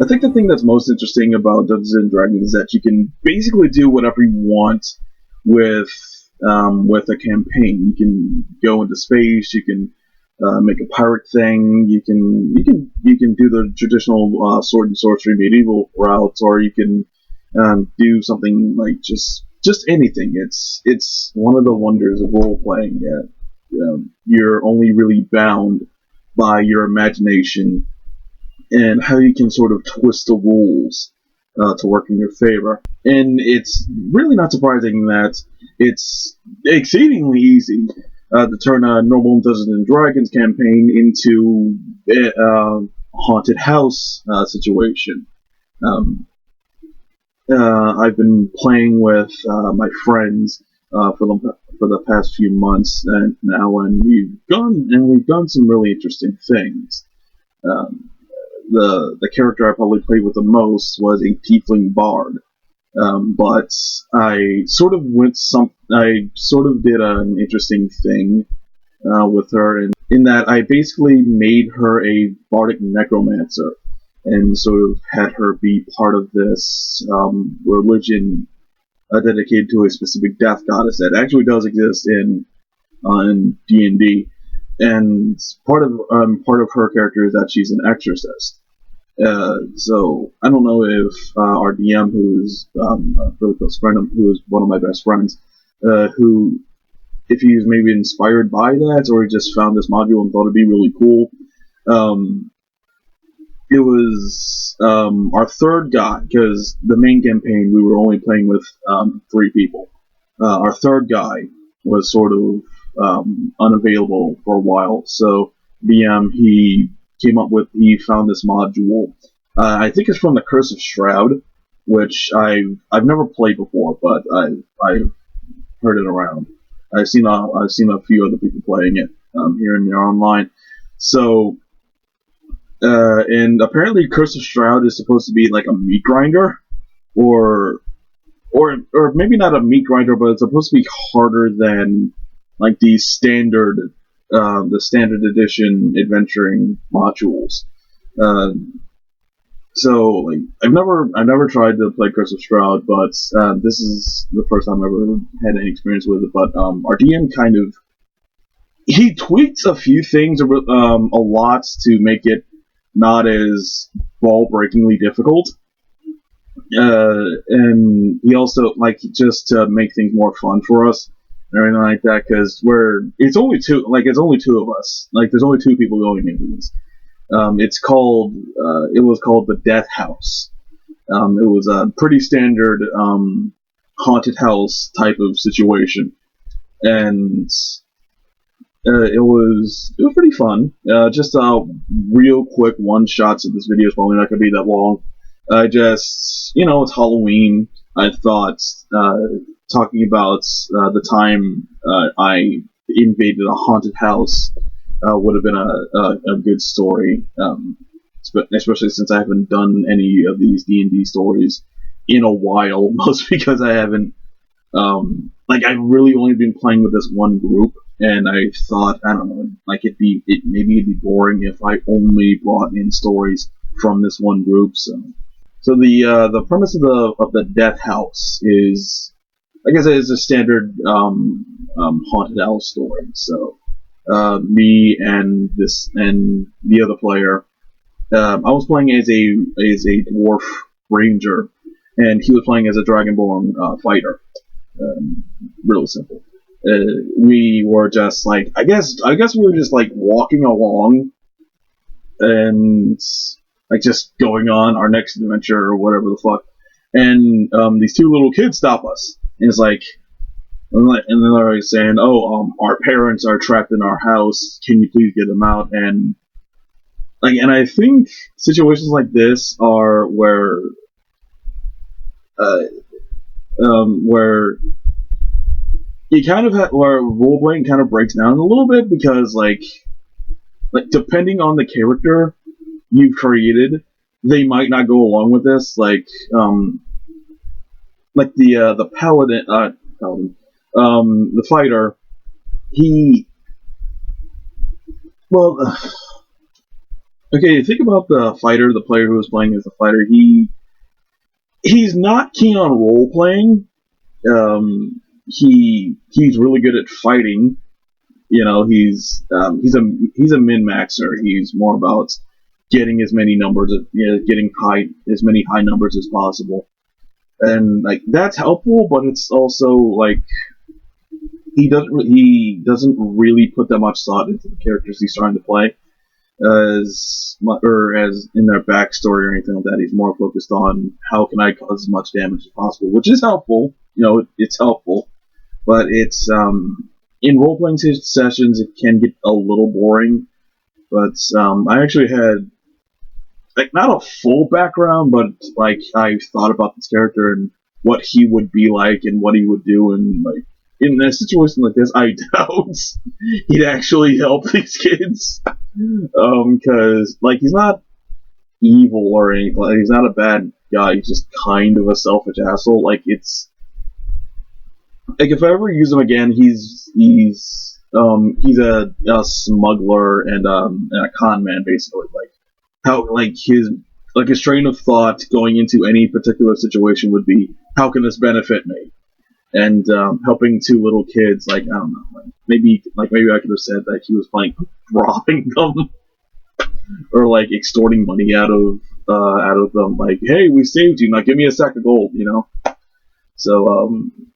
I think the thing that's most interesting about Dungeons and Dragons is that you can basically do whatever you want with a campaign. You can go into space. You can make a pirate thing. You can do the traditional sword and sorcery medieval routes, or you can do something like just anything. It's one of the wonders of role playing. You're only really bound by your imagination and how you can sort of twist the rules to work in your favor. And it's really not surprising that it's exceedingly easy to turn a normal Dungeons and Dragons campaign into a haunted house situation. I've been playing with my friends for the past few months and now, and we've done some really interesting things. The character I probably played with the most was a tiefling bard, but I sort of did an interesting thing with her in that I basically made her a bardic necromancer and sort of had her be part of this religion dedicated to a specific death goddess that actually does exist in D&D. And part of her character is that she's an exorcist. So I don't know if our DM, who's a really close friend of, who is one of my best friends, who if he's maybe inspired by that, or he just found this module and thought it'd be really cool. It was our third guy, because the main campaign we were only playing with 3 people. Our third guy was sort of unavailable for a while, so he found this module. I think it's from the Curse of Shroud, which I've never played before, but I've heard it around. I've seen a few other people playing it here and there online. So, and apparently Curse of Shroud is supposed to be like a meat grinder, or maybe not a meat grinder, but it's supposed to be harder than like the standard edition adventuring modules. So like I've never tried to play Curse of Shroud, but this is the first time I've ever had any experience with it. But our DM he tweaked a few things a lot to make it not as ball-breakingly difficult. And he also, like, just to make things more fun for us and everything like that, because it's only two of us. Like, there's only 2 people going into this. It was called the Death House. It was a pretty standard haunted house type of situation, and it was pretty fun. Just real quick one shots of this video is probably not going to be that long. It's Halloween. I thought talking about the time I invaded a haunted house would have been a good story, especially since I haven't done any of these D&D stories in a while, mostly because I haven't, I've really only been playing with this one group, and I thought, I don't know, like maybe it'd be boring if I only brought in stories from this one group. So the premise of the Death House is, like I said, is a standard haunted house story. So me and the other player, I was playing as a dwarf ranger, and he was playing as a dragonborn fighter. Real simple. We were just like, I guess we were just like walking along and like just going on our next adventure or whatever the fuck, and these 2 little kids stop us, and it's like, and then they're saying, "Oh, our parents are trapped in our house. Can you please get them out?" And I think situations like this are where you kind of where role playing kind of breaks down a little bit, because like depending on the character you've created, they might not go along with this. Like the paladin, the fighter, he, well, okay, think about the fighter, the player who was playing as the fighter. He's not keen on role playing. He's really good at fighting. You know, he's a min maxer. He's more about getting as many numbers, getting as many high numbers as possible, and like that's helpful. But it's also like he doesn't really put that much thought into the characters he's trying to play, as in their backstory or anything like that. He's more focused on how can I cause as much damage as possible, which is helpful. You know, it's helpful, but it's in role playing sessions it can get a little boring. But I actually had like not a full background, but like I thought about this character and what he would be like and what he would do, and like in a situation like this, I doubt he'd actually help these kids, because like he's not evil or anything. Like, he's not a bad guy. He's just kind of a selfish asshole. Like it's like if I ever use him again, he's a smuggler and a con man basically. Like how like his train of thought going into any particular situation would be how can this benefit me, and helping two little kids, like I don't know, like maybe I could have said that he was like robbing them or like extorting money out of them, like hey we saved you, now give me a sack of gold, you know. So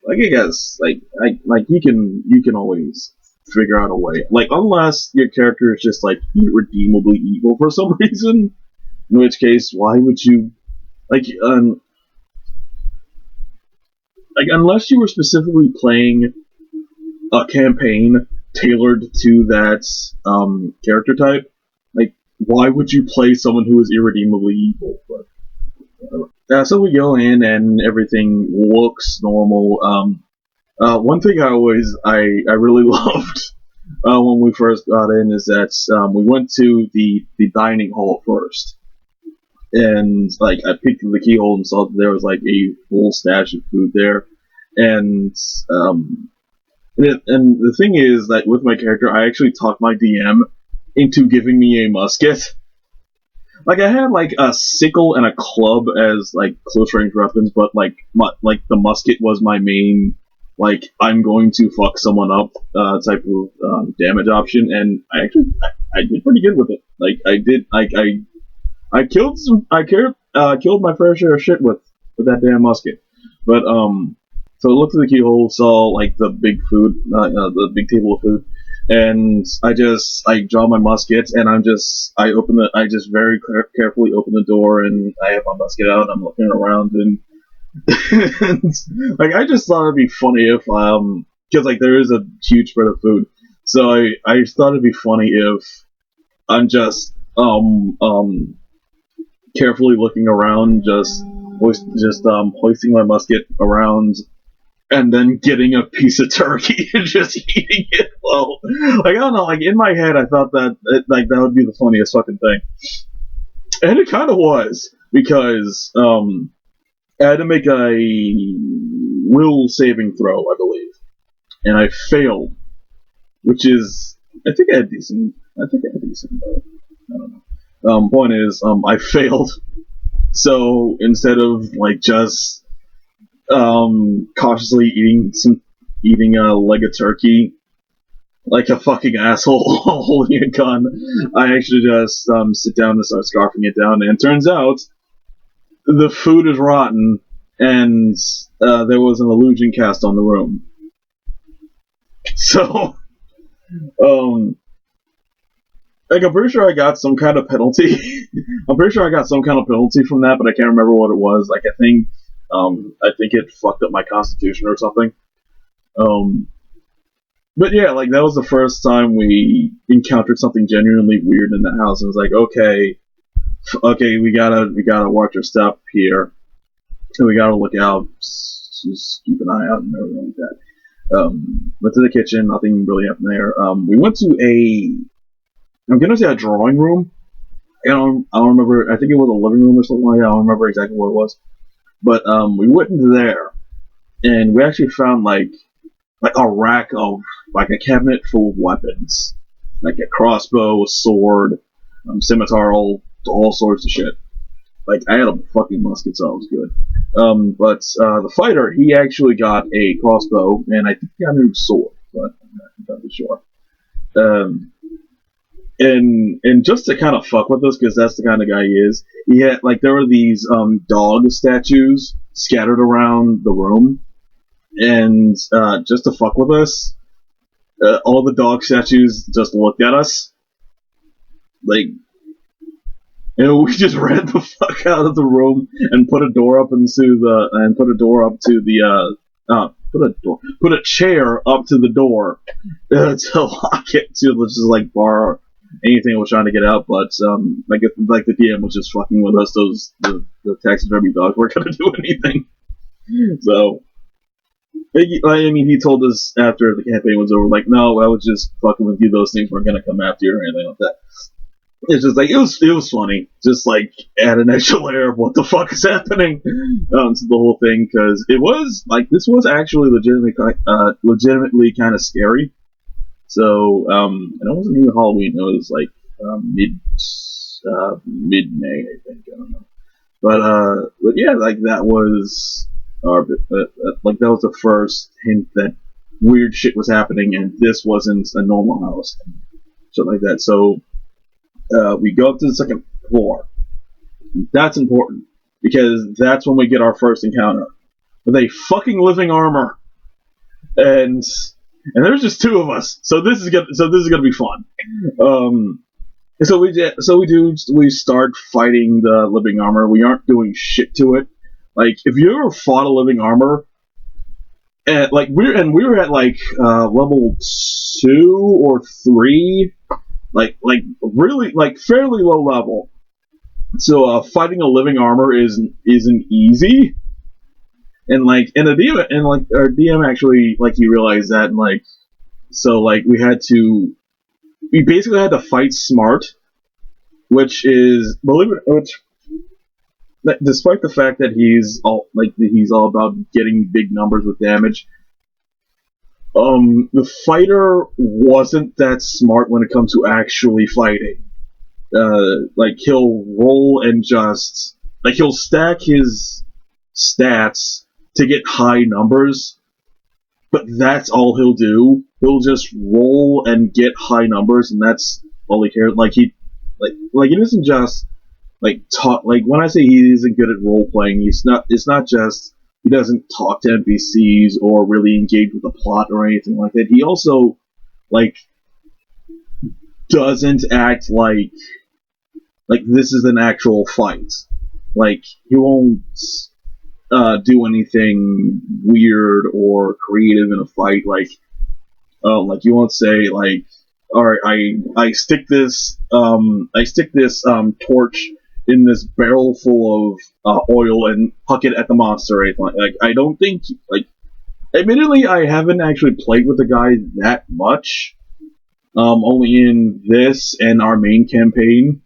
like I guess like you can always figure out a way, like unless your character is just like irredeemably evil for some reason, in which case why would you like unless you were specifically playing a campaign tailored to that character type, like why would you play someone who is irredeemably evil? But so we go in and everything looks normal. One thing I really loved when we first got in is that we went to the dining hall first, and like I peeked through the keyhole and saw that there was like a full stash of food there, and and the thing is that with my character, I actually talked my DM into giving me a musket. Like I had like a sickle and a club as like close range weapons, but like the musket was my main, like I'm going to fuck someone up type of damage option, and I did pretty good with it. Like I did I killed killed my fair share of shit with that damn musket. But so I looked at the keyhole, saw like the big the big table of food, and I draw my musket, and I just very carefully open the door, and I have my musket out, and I'm looking around, and, and like I just thought it'd be funny if because like there is a huge spread of food, so I just thought it'd be funny if I'm just carefully looking around, just hoisting my musket around, and then getting a piece of turkey and just eating it. Well, like I don't know, like in my head, I thought that like that would be the funniest fucking thing, and it kind of was, because I had to make a will saving throw, I believe, and I failed, which is I think I had decent. I don't know. Point is, I failed. So instead of like just cautiously eating a leg of turkey like a fucking asshole holding a gun, I actually just sit down and start scarfing it down. And it turns out the food is rotten, and there was an illusion cast on the room. So, like I'm pretty sure I got some kind of penalty. I'm pretty sure I got some kind of penalty from that, but I can't remember what it was. Like I think it fucked up my constitution or something. But yeah, like that was the first time we encountered something genuinely weird in the house. And it was like, okay, we gotta watch our step here, and we gotta look out, just keep an eye out and everything like that. Went to the kitchen, nothing really happened there. We went to I'm gonna say a drawing room. I don't remember. I think it was a living room or something like that. I don't remember exactly what it was. But we went into there, and we actually found like like a rack of, like a cabinet full of weapons, like a crossbow, a sword, scimitar, all sorts of shit. Like, I had a fucking musket, so it was good. But the fighter, he actually got a crossbow, and I think he got a new sword, but I'm not entirely sure. And just to kind of fuck with us, because that's the kind of guy he is, he had, like, there were these dog statues scattered around the room, and just to fuck with us, all the dog statues just looked at us, like, and we just ran the fuck out of the room and put a door up put a chair up to the door to lock it, to just like bar anything that was trying to get out. But like the DM was just fucking with us. The taxidermy dogs weren't gonna do anything. So I mean, he told us after the campaign was over, like, no, I was just fucking with you. Those things weren't gonna come after you or anything like that. It's just like, it was funny, just like add an extra layer of what the fuck is happening to the whole thing, because it was like, this was actually legitimately kind of scary. So and it wasn't even Halloween; it was like mid May, I think. I don't know, but yeah, like that was like that was the first hint that weird shit was happening, and this wasn't a normal house, shit like that. So. We go up to the second floor. That's important, because that's when we get our first encounter with a fucking living armor, and there's just two of us. So this is gonna be fun. We start fighting the living armor. We aren't doing shit to it. Like, if you ever fought a living armor, and like we were at like level 2 or 3. Like really, like fairly low level. So fighting a living armor isn't easy. And like, our DM actually, like, he realized that, and like, so like we basically had to fight smart, which is, despite the fact that he's all about getting big numbers with damage. The fighter wasn't that smart when it comes to actually fighting. Like, he'll roll and just, like, he'll stack his stats to get high numbers, but that's all he'll do. He'll just roll and get high numbers, and that's all he cares. Like, he doesn't just, like, talk, like, when I say he isn't good at role playing, it's not just he doesn't talk to NPCs or really engage with the plot or anything like that. He also, like, doesn't act like this is an actual fight. Like, he won't do anything weird or creative in a fight. Like you won't say, like, all right, I stick this torch in this barrel full of oil and huck it at the monster or anything. Like, I don't think, like, admittedly, I haven't actually played with the guy that much, only in this and our main campaign,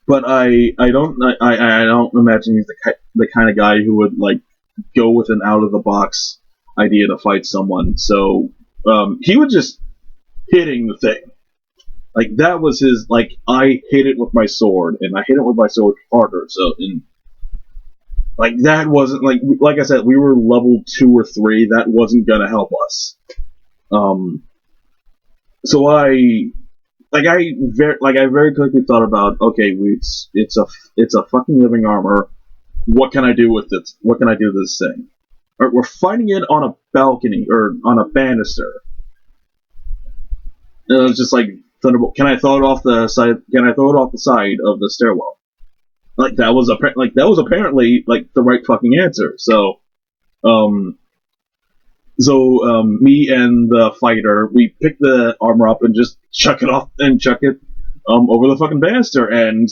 but I don't imagine he's the kind of guy who would, like, go with an out-of-the-box idea to fight someone. So he would just hitting the thing. Like, that was his, like, I hit it with my sword, and I hit it with my sword harder, so, and, like, that wasn't, like I said, we were level 2 or 3, that wasn't gonna help us. So I very quickly thought about, okay, it's a fucking living armor, what can I do with it? What can I do with this thing? Alright, we're fighting it on a balcony, or on a banister. And it was just like, Thunderbolt, can I throw it off the side? Can I throw it off the side of the stairwell? Like, that was apparently like the right fucking answer. So, me and the fighter, we picked the armor up and just chuck it over the fucking banister, and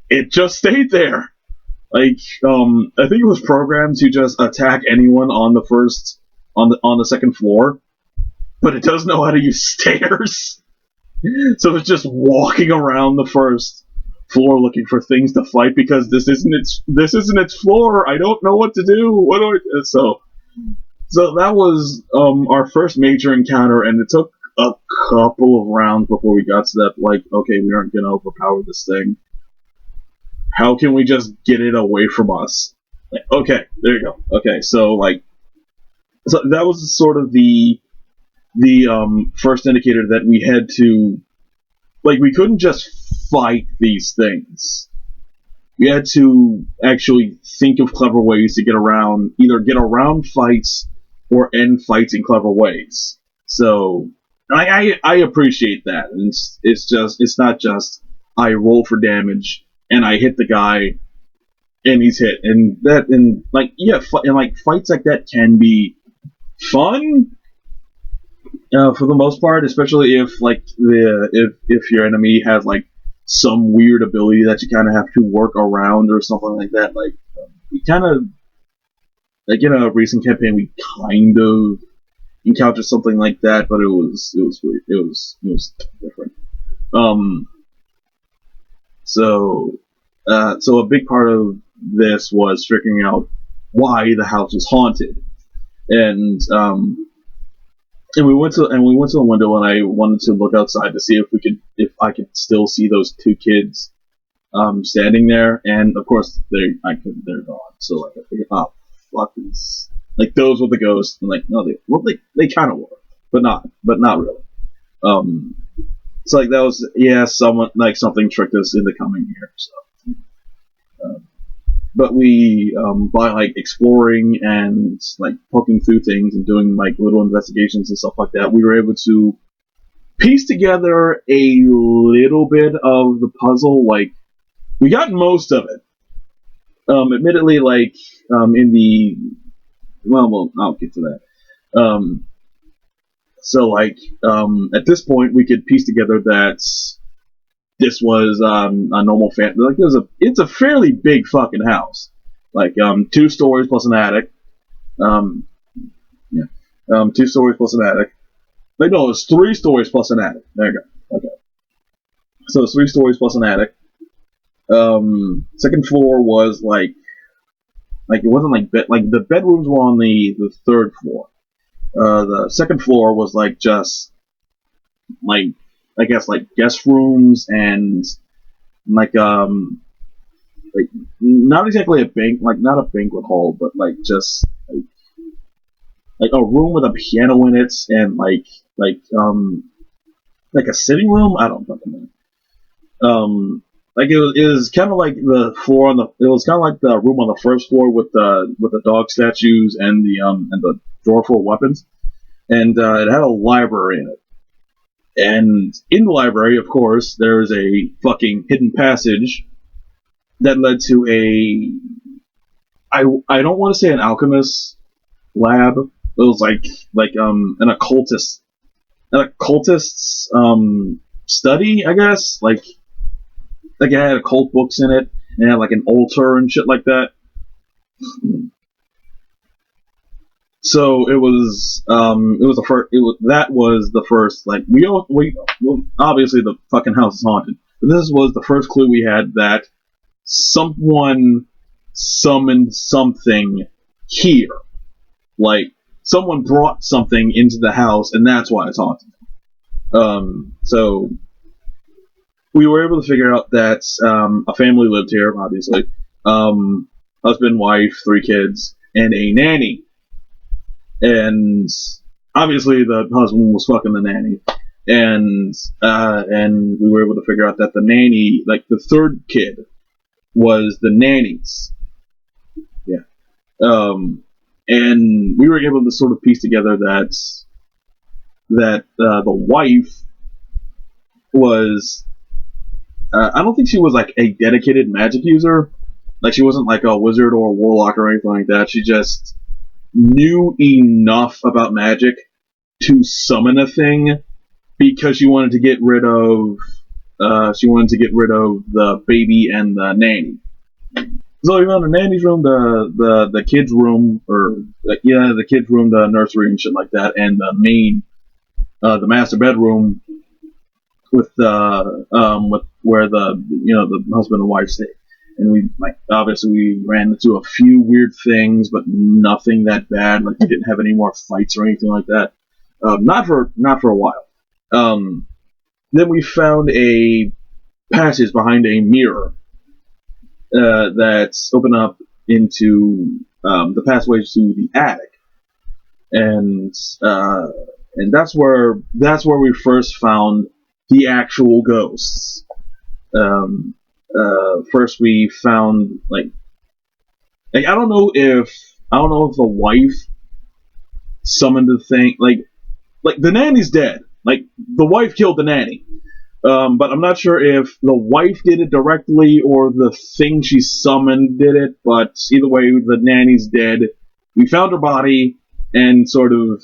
it just stayed there. Like, I think it was programmed to just attack anyone on the second floor, but it doesn't know how to use stairs. So it's just walking around the first floor looking for things to fight, because this isn't its floor. I don't know what to do. What do I do? So that was our first major encounter, and it took a couple of rounds before we got to that. Like, okay, we aren't gonna overpower this thing. How can we just get it away from us? Like, okay, there you go. Okay, so that was sort of the first indicator that we had to, like, we couldn't just fight these things. We had to actually think of clever ways to either get around fights or end fights in clever ways. So I appreciate that. And it's not just I roll for damage and I hit the guy and he's hit, and fights like that can be fun for the most part, especially if your enemy has like some weird ability that you kind of have to work around or something like that. Like we kind of like in a recent campaign we kind of encountered something like that, but it was weird. It was different. So a big part of this was figuring out why the house was haunted, and we went to the window, and I wanted to look outside to see if I could still see those two kids standing there, and of course they're gone. So like I figured, oh fuck these, like those were the ghosts, and like no, they kind of were, but not really. So like that was something tricked us into coming here. So, but we by like exploring and like poking through things and doing like little investigations and stuff like that, we were able to piece together a little bit of the puzzle. Like we got most of it. Admittedly, like in the I'll get to that. So like at this point, we could piece together that this was a normal family. Like it's a fairly big fucking house, like 2 stories plus an attic. 2 stories plus an attic. Like no, it's 3 stories plus an attic. There you go. Okay, so it's 3 stories plus an attic. Second floor was like it wasn't like the bedrooms were on the 3rd floor. The second floor was like just like I guess like guest rooms and like not exactly not a banquet hall, but like just like a room with a piano in it and like a sitting room. I don't fucking know. Like it was kind of like the floor on it was kind of like the room on the 1st floor with the dog statues and the drawer for weapons, and it had a library in it. And in the library, of course, there's a fucking hidden passage that led to I don't want to say an alchemist lab. It was like an occultist's study, I guess. Like it had occult books in it, and it had like an altar and shit like that. So that was the first, like we obviously the fucking house is haunted, but this was the first clue we had that someone summoned something here, like someone brought something into the house, and that's why it's haunted. So we were able to figure out that a family lived here, obviously, husband, wife, 3 kids, and a nanny. And obviously the husband was fucking the nanny, and we were able to figure out that the nanny, like the 3rd kid, was the nanny's. Yeah. And we were able to sort of piece together that the wife was. I don't think she was like a dedicated magic user. Like she wasn't like a wizard or a warlock or anything like that. She just knew enough about magic to summon a thing because she wanted to get rid of the baby and the nanny. So you know, the nanny's room, the kids' room, the kids' room, the nursery and shit like that, and the master bedroom with where the husband and wife stay. and we obviously we ran into a few weird things, but nothing that bad. Like we didn't have any more fights or anything like that. Not for a while. Then we found a passage behind a mirror that's open up into the pathways to the attic, and that's where we first found the actual ghosts. First we found like I don't know if the wife summoned the thing. Like the nanny's dead. Like the wife killed the nanny. But I'm not sure if the wife did it directly or the thing she summoned did it. But either way, the nanny's dead. We found her body and sort of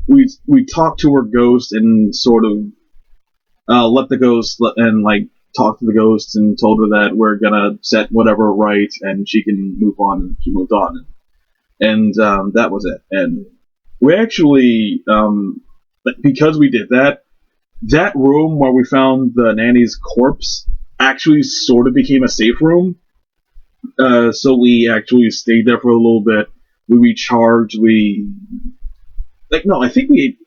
we talked to her ghost and sort of let the ghost and like talked to the ghost and told her that we're gonna set whatever right and she can move on. And she moved on, and that was it. And we actually because we did that. That room where we found the nanny's corpse actually sort of became a safe room. So we actually stayed there for a little bit. We recharged. I think we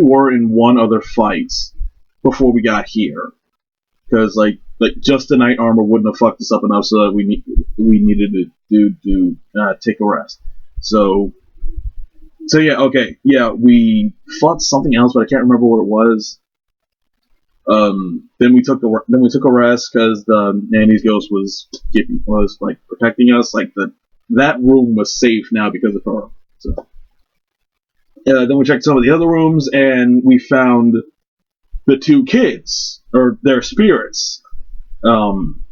were in one other fight before we got here. Because like just the knight armor wouldn't have fucked us up enough, so that we needed to take a rest. So yeah, okay, yeah, we fought something else, but I can't remember what it was. Then we took a rest because the nanny's ghost was like protecting us. Like that room was safe now because of her. So then we checked some of the other rooms and we found the two kids or their spirits. And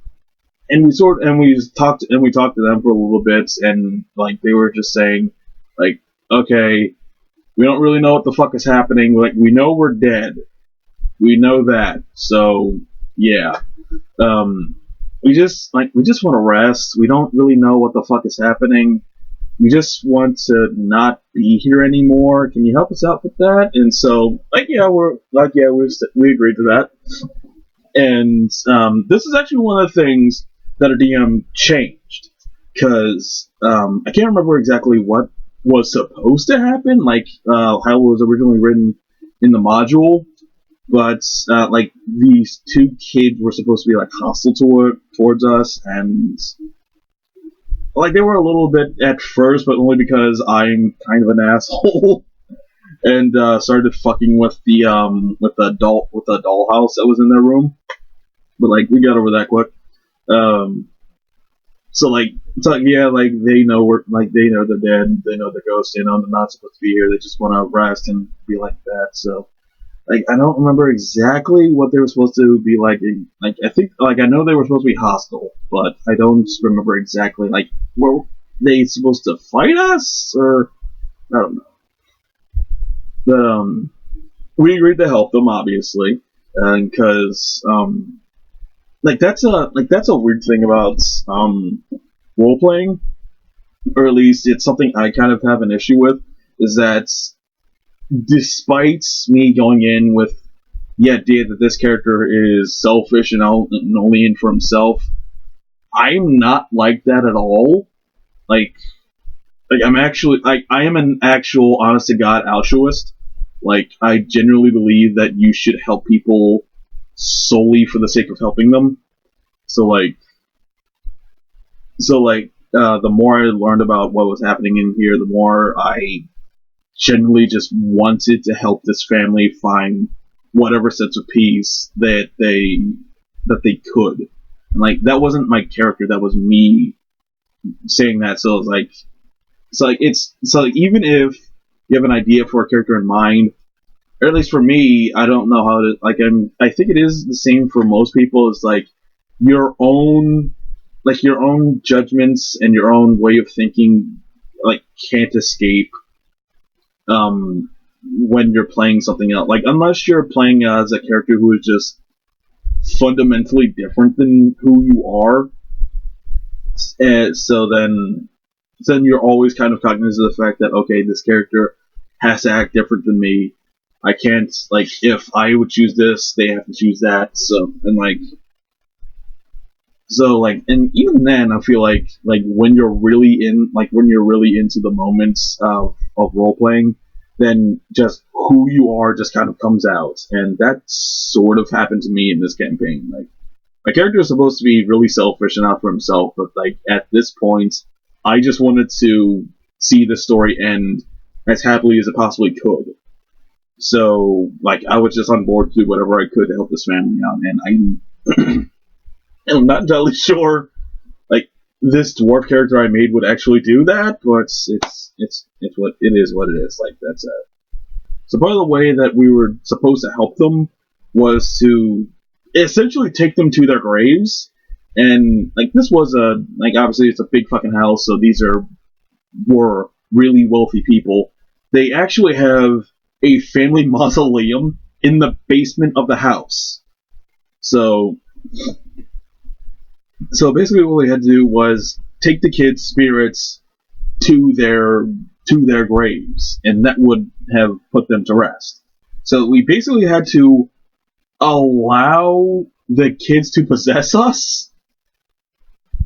we talked to them for a little bit, and like they were just saying like, okay, we don't really know what the fuck is happening. Like, we know we're dead. We know that. So, yeah. We just want to rest. We don't really know what the fuck is happening. We just want to not be here anymore. Can you help us out with that? And so, we agreed to that. And this is actually one of the things that our DM changed. Because I can't remember exactly what was supposed to happen, like how it was originally written in the module, but like these two kids were supposed to be like hostile towards us, and like they were a little bit at first, but only because I'm kind of an asshole, and started fucking with the dollhouse that was in their room, but like we got over that quick. So yeah, like they know they know they're dead, they know they're ghosts, they know they're not supposed to be here, they just want to rest and be like that. So like I don't remember exactly what they were supposed to be like. Like I think like I know they were supposed to be hostile, but I don't remember exactly like were they supposed to fight us or I don't know. We agreed to help them obviously, because that's a weird thing about role playing, or at least it's something I kind of have an issue with, is that despite me going in with the idea that this character is selfish and only in for himself, I'm not like that at all. Like I'm actually I am an actual honest to God altruist. Like I genuinely believe that you should help people solely for the sake of helping them. So the more I learned about what was happening in here, the more I genuinely just wanted to help this family find whatever sense of peace that they could. And like that wasn't my character, that was me saying that. So even if you have an idea for a character in mind, or at least for me, I don't know how to I think it is the same for most people. It's like your own judgments and your own way of thinking like can't escape when you're playing something else. Like unless you're playing as a character who is just fundamentally different than who you are, so then you're always kind of cognizant of the fact that okay, this character has to act different than me. I can't, like, if I would choose this, they have to choose that. So, and like, So like, and even then, I feel like when you're really into the moments of role playing, then just who you are just kind of comes out, and that sort of happened to me in this campaign. Like, my character is supposed to be really selfish and out for himself, but like at this point, I just wanted to see the story end as happily as it possibly could. So like, I was just on board to do whatever I could to help this family out, and I'm not entirely sure like this dwarf character I made would actually do that, but it's what it is. What it is. Like, that's it. So part of the way that we were supposed to help them was to essentially take them to their graves, and like this was obviously it's a big fucking house, so were really wealthy people. They actually have a family mausoleum in the basement of the house. So basically, what we had to do was take the kids' spirits to their graves, and that would have put them to rest. So we basically had to allow the kids to possess us.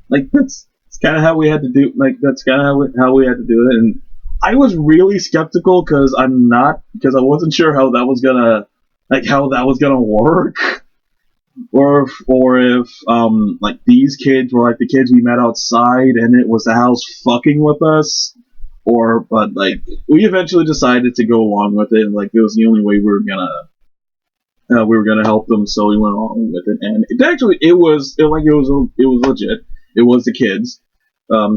Like, that's kind of how we had to do. Like, that's kind of how we had to do it. And I was really skeptical because I wasn't sure how that was gonna work. Or if like these kids were like the kids we met outside and it was the house fucking with us, but like we eventually decided to go along with it, and like it was the only way we were gonna help them, so we went along with it, and it was legit. It was the kids,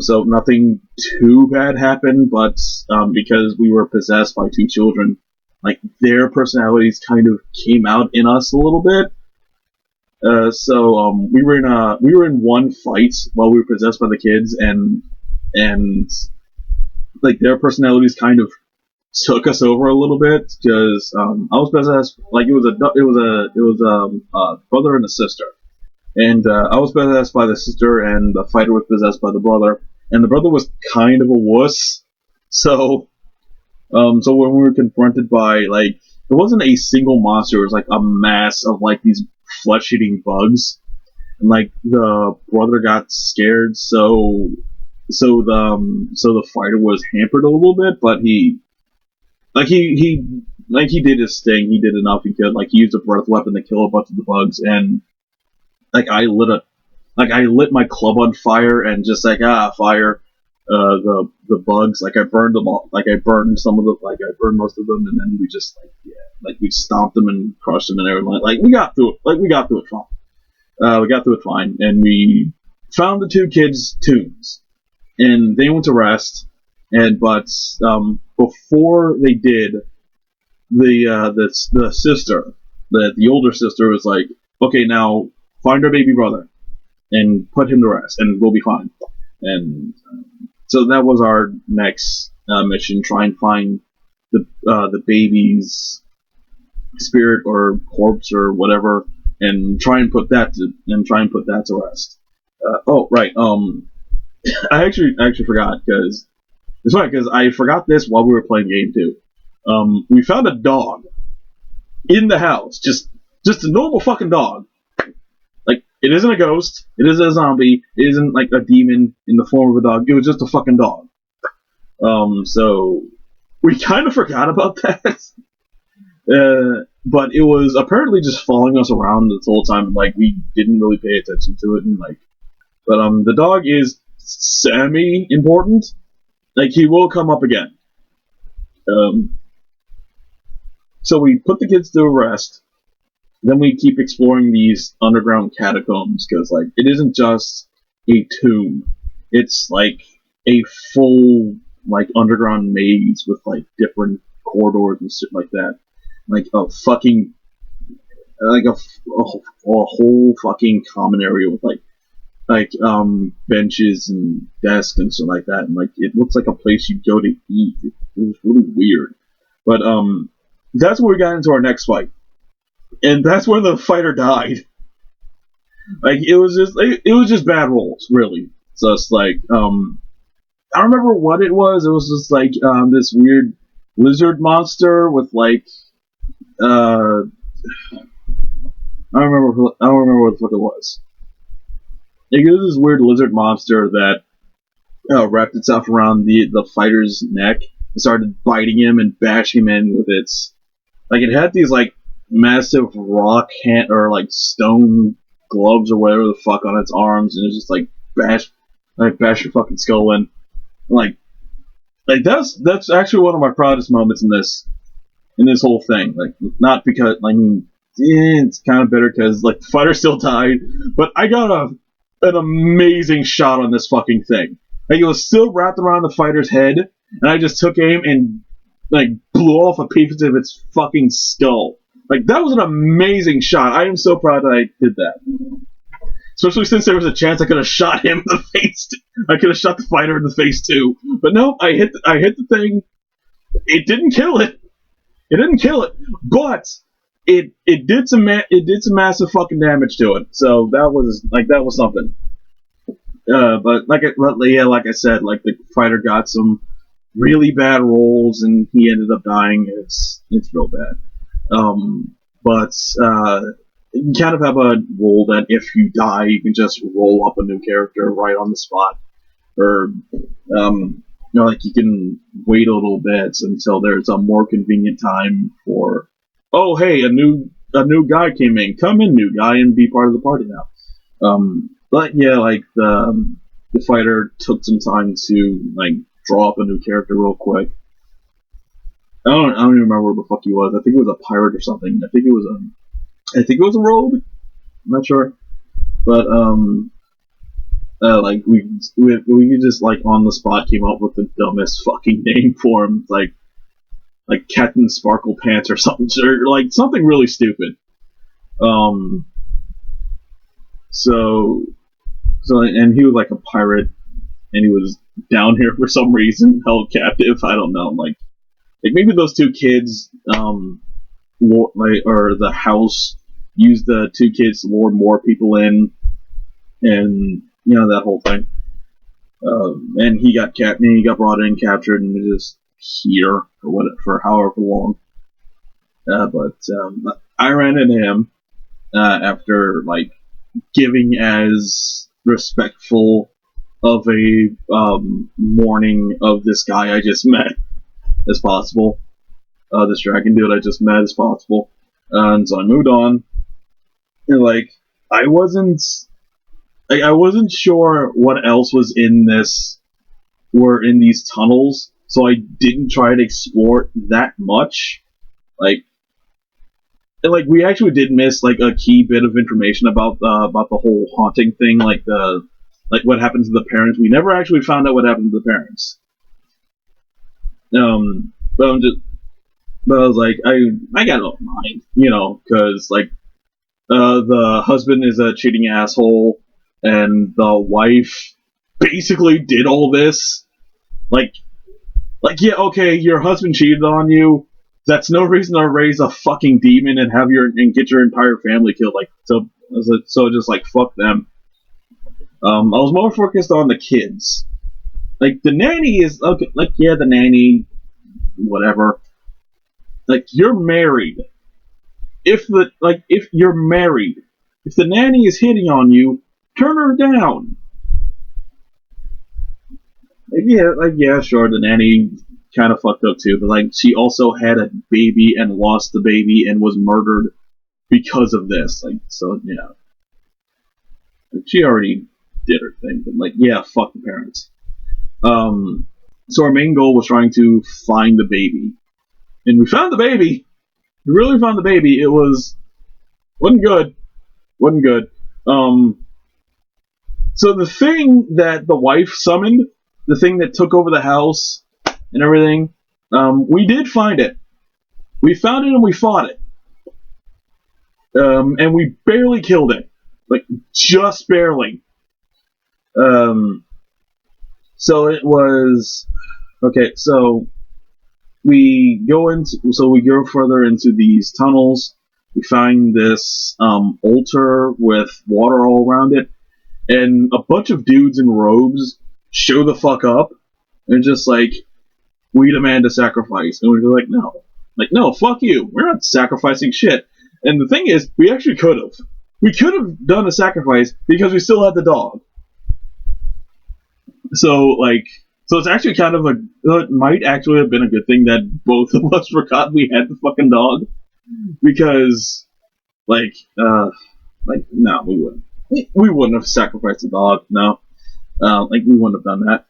so nothing too bad happened, but because we were possessed by two children, like their personalities kind of came out in us a little bit. So we were in one fight while we were possessed by the kids, and like their personalities kind of took us over a little bit because I was possessed, like it was a brother and a sister, and I was possessed by the sister, and the fighter was possessed by the brother, and the brother was kind of a wuss. So when we were confronted by, like, it wasn't a single monster, it was like a mass of like these flesh-eating bugs, and like the brother got scared, so the fighter was hampered a little bit, but he did his thing. He did enough he could. Like, he used a breath weapon to kill a bunch of the bugs, and like I lit my club on fire, and just like fire. The bugs, like I burned them all, like I burned most of them, and then we just we stomped them and crushed them and everything. Like we got through it fine. We got through it fine, and we found the two kids' tombs, and they went to rest. But before they did, the sister, the older sister, was like, okay, now find our baby brother and put him to rest, and we'll be fine. And so that was our next mission: try and find the baby's spirit or corpse or whatever, and try and put that to rest. Oh right, I actually forgot because it's funny because I forgot this while we were playing game 2. We found a dog in the house, just a normal fucking dog. Like, it isn't a ghost, it isn't a zombie, it isn't like a demon in the form of a dog. It was just a fucking dog. So we kind of forgot about that. But it was apparently just following us around this whole time, and like we didn't really pay attention to it, and but the dog is semi-important. Like, he will come up again. So we put the kids to rest. Then we keep exploring these underground catacombs, because like it isn't just a tomb; it's like a full like underground maze with like different corridors and shit like that. Like a fucking a whole fucking common area with benches and desks and stuff like that, and like it looks like a place you go to eat. It was really weird, but that's where we got into our next fight, and that's where the fighter died. Like, it was just bad rolls, really. So it's like I don't remember what it was. It was just like this weird lizard monster with like I don't remember what the fuck it was. It was this weird lizard monster that wrapped itself around the fighter's neck and started biting him and bashing him in with its. Like, it had these, like, massive rock hand or, like, stone gloves or whatever the fuck on its arms, and it was just, like, bash your fucking skull in. Like that's actually one of my proudest moments in this whole thing. Like, not because, I mean, it's kind of bitter because, like, the fighter still died, but I got an amazing shot on this fucking thing. Like, it was still wrapped around the fighter's head, and I just took aim and, like, blew off a piece of its fucking skull. Like, that was an amazing shot. I am so proud that I did that. Especially since there was a chance I could have shot him in the face. I could have shot the fighter in the face too. But no, I hit the thing. It didn't kill it. It didn't kill it, but it did some massive fucking damage to it. So that was something. But like I said, like, the fighter got some really bad rolls and he ended up dying. It's real bad. But you kind of have a rule that if you die, you can just roll up a new character right on the spot, or like, you can wait a little bit until there's a more convenient time for. Oh, hey, a new guy came in. Come in, new guy, and be part of the party now. But yeah, like, the fighter took some time to, like, draw up a new character real quick. I don't even remember what the fuck he was. I think it was a pirate or something. I think it was a rogue. I'm not sure, but like, we just, like, on the spot came up with the dumbest fucking name for him, like Captain Sparkle Pants or something, or like something really stupid. So and he was like a pirate, and he was down here for some reason, held captive. I don't know, like maybe those two kids, or the house used the two kids to lure more people in, and that whole thing. And he got brought in, captured, and was just here for however long. But I ran into him after, like, giving as respectful of a mourning of this guy I just met as possible. This dragon dude I just met as possible. And so I moved on. And, like, I wasn't sure what else was in these tunnels, so I didn't try to explore that much. Like, we actually did miss, like, a key bit of information about the whole haunting thing, like what happened to the parents. We never actually found out what happened to the parents. But I was like, I got no mind, because, like, the husband is a cheating asshole, and the wife basically did all this. Like, yeah, okay, your husband cheated on you. That's no reason to raise a fucking demon and get your entire family killed. Like, so just, like, fuck them. I was more focused on the kids. Like, the nanny is okay. Like, yeah, the nanny, whatever. Like, you're married. If you're married, if the nanny is hitting on you, turn her down. Yeah, sure, the nanny kind of fucked up too, but, like, she also had a baby and lost the baby and was murdered because of this. Like, so, yeah. Like, she already did her thing, but, like, yeah, fuck the parents. So our main goal was trying to find the baby. And we found the baby! We really found the baby. It wasn't good. So the thing that the wife summoned, the thing that took over the house and everything, we did find it. We found it and we fought it. And we barely killed it. Like, just barely. So it was... Okay, so we go further into these tunnels. We find this altar with water all around it, and a bunch of dudes in robes show the fuck up and just like, we demand a sacrifice. And we're just like, no. Like, no, fuck you. We're not sacrificing shit. And the thing is, we actually could have. We could have done a sacrifice because we still had the dog. So it's actually kind of it might actually have been a good thing that both of us forgot we had the fucking dog, because like no, we wouldn't. We wouldn't have sacrificed the dog. No, we wouldn't have done that.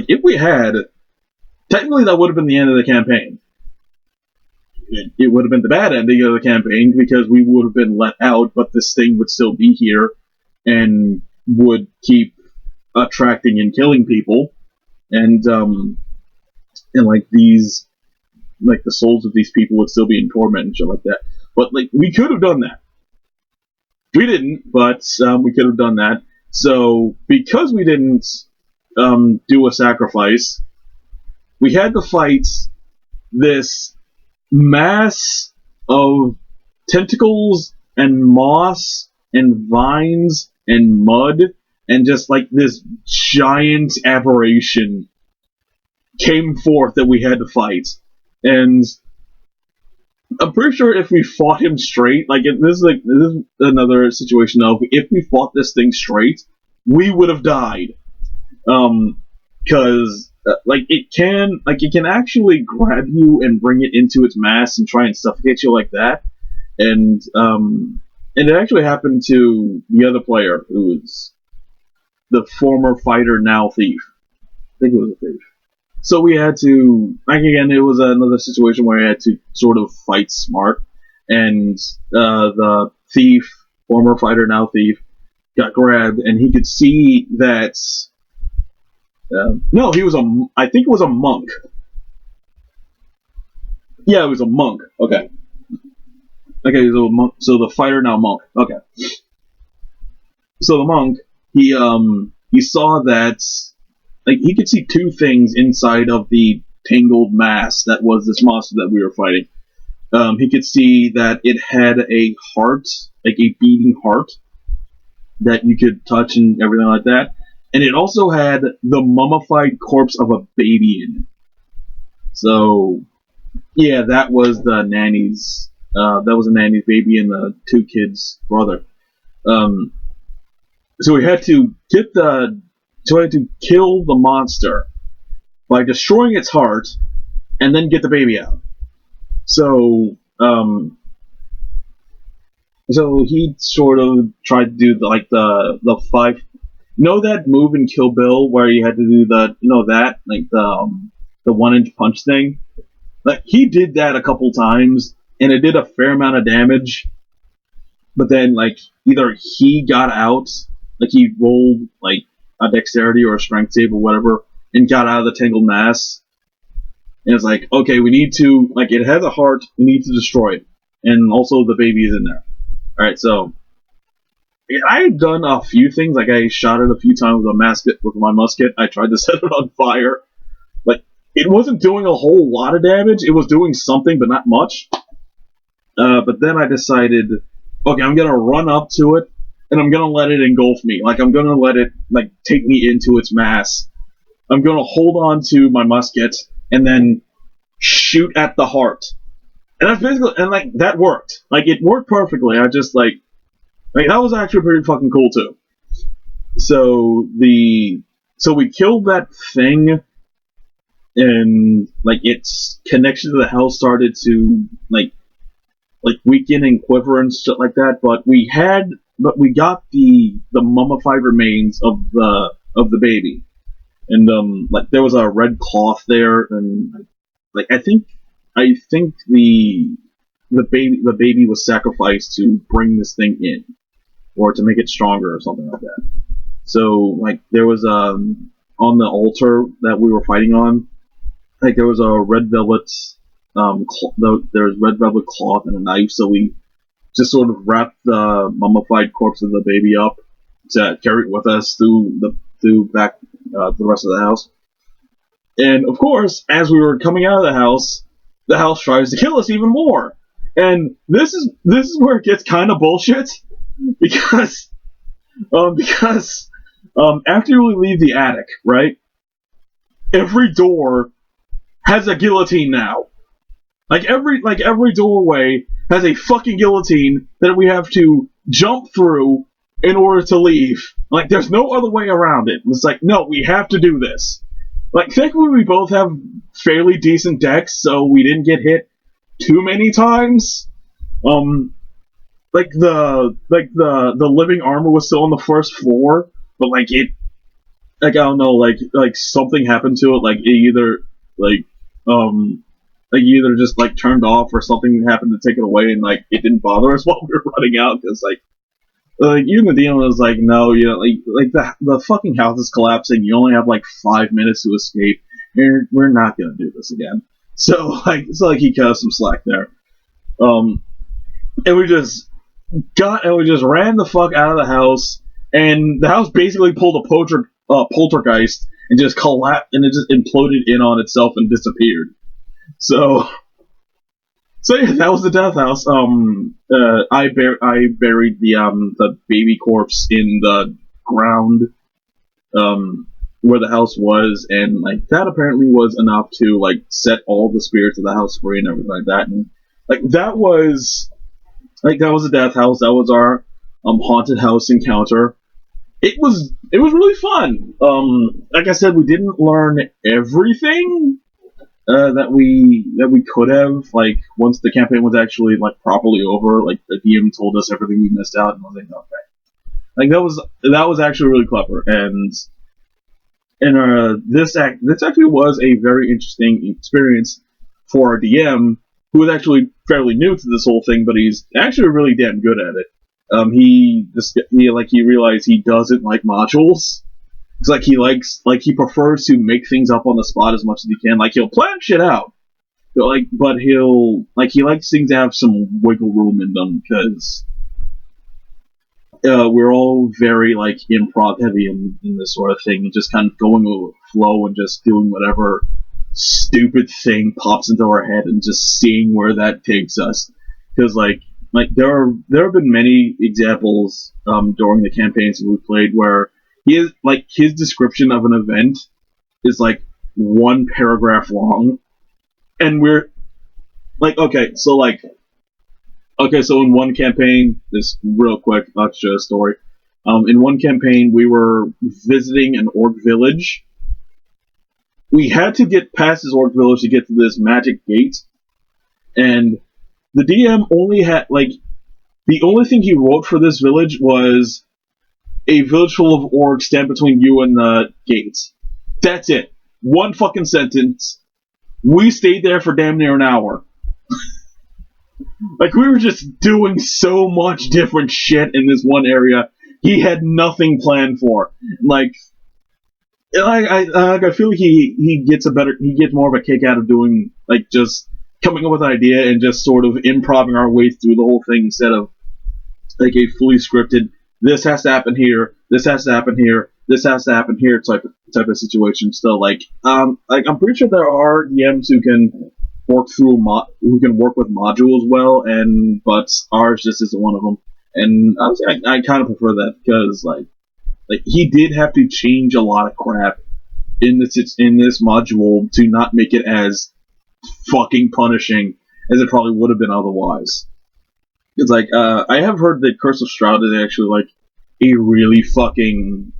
If we had, technically that would have been the end of the campaign. It would have been the bad ending of the campaign because we would have been let out, but this thing would still be here and would keep attracting and killing people, and these, the souls of these people would still be in torment and shit like that. But we could have done that. We didn't, but we could have done that. So because we didn't do a sacrifice, we had to fight this mass of tentacles and moss and vines and mud, and just this giant aberration came forth that we had to fight. And I'm pretty sure if we fought him straight, this is another situation of if we fought this thing straight, we would have died. Because it can actually grab you and bring it into its mass and try and suffocate you like that. And it actually happened to the other player, who was the former fighter, now thief. I think it was a thief. So we had to, again, it was another situation where I had to sort of fight smart, and the thief, former fighter, now thief, got grabbed, and he could see that. No, I think it was a monk. Yeah, it was a monk. Okay. Okay, so monk. So the fighter, now monk. Okay. So the monk, he saw that. He could see two things inside of the tangled mass that was this monster that we were fighting. He could see that it had a heart, a beating heart, that you could touch and everything like that. And it also had the mummified corpse of a baby in it. So, yeah, that was the nanny's, baby and the two kids' brother. So we had to kill the monster by destroying its heart, and then get the baby out. So, so he sort of tried to do the five. Know that move in Kill Bill where you had to do the 1-inch punch thing? He did that a couple times, and it did a fair amount of damage. But then either he got out, he rolled a dexterity or a strength save or whatever, and got out of the tangled mass. And it's okay, we need to, it has a heart, we need to destroy it. And also the baby is in there. Alright, so I had done a few things, I shot it a few times with my musket. I tried to set it on fire. It wasn't doing a whole lot of damage. It was doing something, but not much. But then I decided, okay, I'm gonna run up to it, and I'm gonna let it engulf me. I'm gonna let it, take me into its mass. I'm gonna hold on to my musket, and then shoot at the heart. And that's basically, and that worked. It worked perfectly. I just, that was actually pretty fucking cool too. So we killed that thing, and its connection to the house started to weaken and quiver and shit like that. But we got the mummified remains of the baby, and there was a red cloth there, and I think the baby was sacrificed to bring this thing in, or to make it stronger or something like that. So there was on the altar that we were fighting on, there was a red velvet there was red velvet cloth and a knife. So we just sort of wrapped the mummified corpse of the baby up to carry it with us through back the rest of the house. And of course, as we were coming out of the house tries to kill us even more. And this is where it gets kind of bullshit, because after we leave the attic, right? Every door has a guillotine now. Every doorway has a fucking guillotine that we have to jump through in order to leave. Like, there's no other way around it. It's like, no, we have to do this. Like, thankfully we both have fairly decent decks, so we didn't get hit too many times. The living armor was still on the first floor, but like I don't know, like something happened to it. Like it either either just like turned off or something happened to take it away, and like it didn't bother us while we were running out because like even the DM was like, no, like the fucking house is collapsing. You only have like 5 minutes to escape. We're not gonna do this again. So he cut us some slack there. And we just ran the fuck out of the house, and the house basically pulled a poltergeist and just collapsed, and it just imploded in on itself and disappeared. So yeah, that was the death house. I buried the baby corpse in the ground where the house was, and like that apparently was enough to like set all the spirits of the house free and everything like that. And like that was a death house. That was our haunted house encounter. It was really fun. Like I said, we didn't learn everything that we could have. Like once the campaign was actually like properly over, like the DM told us everything we missed out, and I was like, okay, like that was actually really clever. And this actually was a very interesting experience for our DM, who is actually fairly new to this whole thing, but he's actually really damn good at it. He realized he doesn't like modules. It's like he prefers to make things up on the spot as much as he can. Like he'll plan shit out, but he likes things to have some wiggle room in them because we're all very like improv heavy in this sort of thing, and just kind of going with the flow and just doing whatever stupid thing pops into our head and just seeing where that takes us. Because like there have been many examples during the campaigns that we played where his description of an event is like one paragraph long, and we're like, so in one campaign, this real quick, that's just a story. In one campaign, we were visiting an orc village. We had to get past this orc village to get to this magic gate, and the DM only had the only thing he wrote for this village was a village full of orcs stand between you and the gates. That's it. One fucking sentence. We stayed there for damn near an hour. Like, we were just doing so much different shit in this one area he had nothing planned for. I feel like he gets more of a kick out of doing, like, just coming up with an idea and just sort of improving our way through the whole thing instead of, like, a fully scripted, this has to happen here, this has to happen here, this has to happen here type of situation. So, I'm pretty sure there are DMs who can work with modules well, but ours just isn't one of them. And honestly, I kind of prefer that because like he did have to change a lot of crap in this module to not make it as fucking punishing as it probably would have been otherwise. It's like I have heard that Curse of Shroud is actually like a really fucking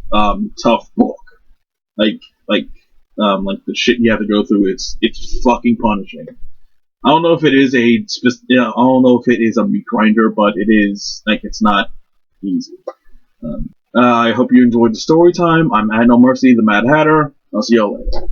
tough book. Like the shit you have to go through, it's fucking punishing. I don't know if it is a meat grinder, but it is, like, it's not easy. I hope you enjoyed the story time. I'm Ad No Mercy, the Mad Hatter. I'll see y'all later.